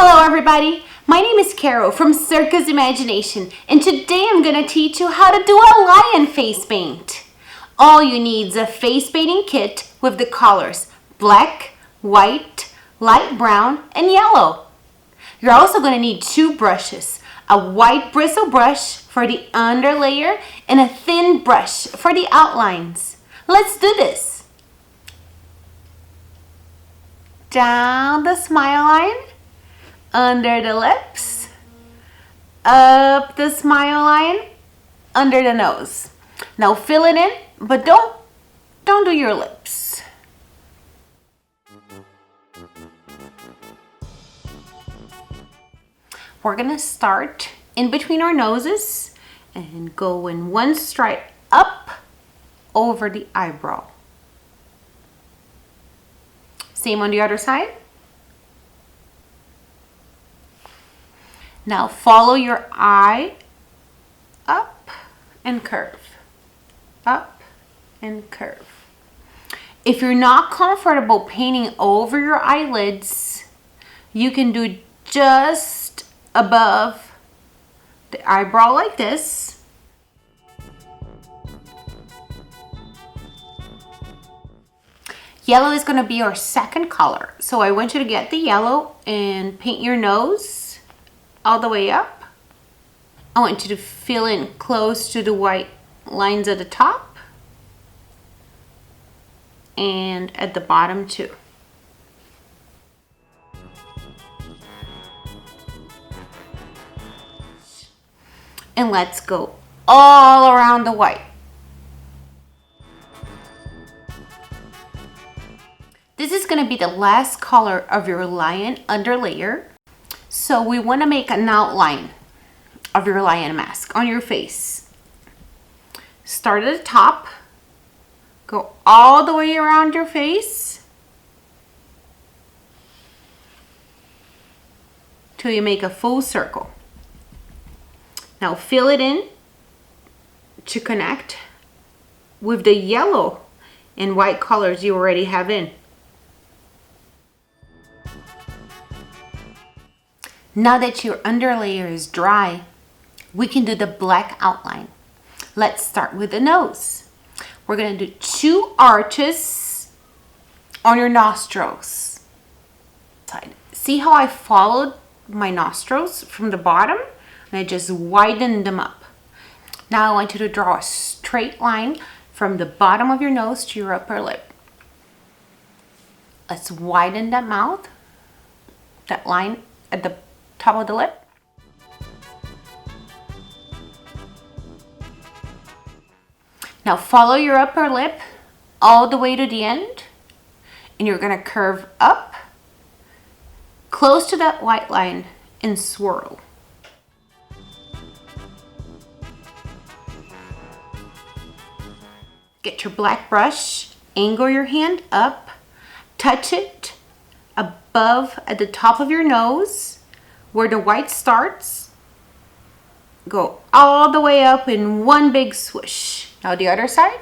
Hello everybody, my name is Carol from Circus Imagination, and today I'm going to teach you how to do a lion face paint. All you need is a face painting kit with the colors black, white, light brown, and yellow. You're also going to need two brushes, a white bristle brush for the underlayer and a thin brush for the outlines. Let's do this. Down the smile line, under the lips, up the smile line, under the nose. Now fill it in, but don't do your lips. We're gonna start in between our noses and go in one stripe up over the eyebrow. Same on the other side. Now follow your eye up and curve, up and curve. If you're not comfortable painting over your eyelids, you can do just above the eyebrow like this. Yellow is going to be our second color. So I want you to get the yellow and paint your nose all the way up. I want you to fill in close to the white lines at the top and at the bottom too. And let's go all around the white. This is going to be the last color of your lion underlayer. So we want to make an outline of your lion mask on your face. Start at the top, go all the way around your face till you make a full circle. Now fill it in to connect with the yellow and white colors you already have in. Now that your underlayer is dry, we can do the black outline. Let's start with the nose. We're going to do two arches on your nostrils. See how I followed my nostrils from the bottom? And I just widened them up. Now I want you to draw a straight line from the bottom of your nose to your upper lip. Let's widen that mouth, that line at the top of the lip. Now follow your upper lip all the way to the end, and you're going to curve up close to that white line and swirl. Get your black brush, angle your hand up, touch it above at the top of your nose where the white starts. Go all the way up in one big swoosh. Now the other side.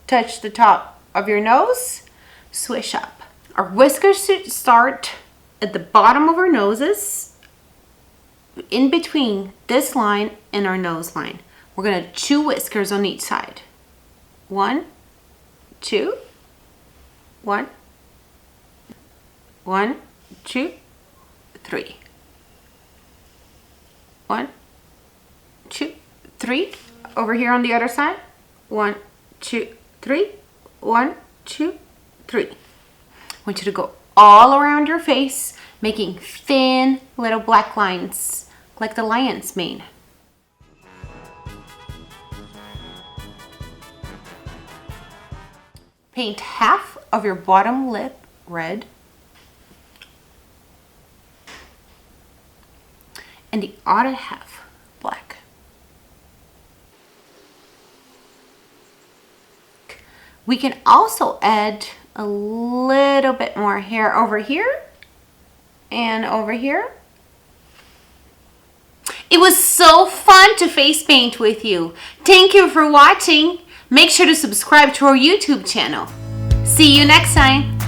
Touch the top of your nose, swish up. Our whiskers should start at the bottom of our noses, in between this line and our nose line. We're going to chew whiskers on each side. 1, 2, 1, 1, 2, 3. 1, 2, 3. Over here on the other side. 1, 2, 3. 1, 2, 3. I want you to go all around your face, making thin little black lines like the lion's mane. Paint half of your bottom lip red and the other half black. We can also add a little bit more hair over here and over here. It was so fun to face paint with you. Thank you for watching. Make sure to subscribe to our YouTube channel. See you next time.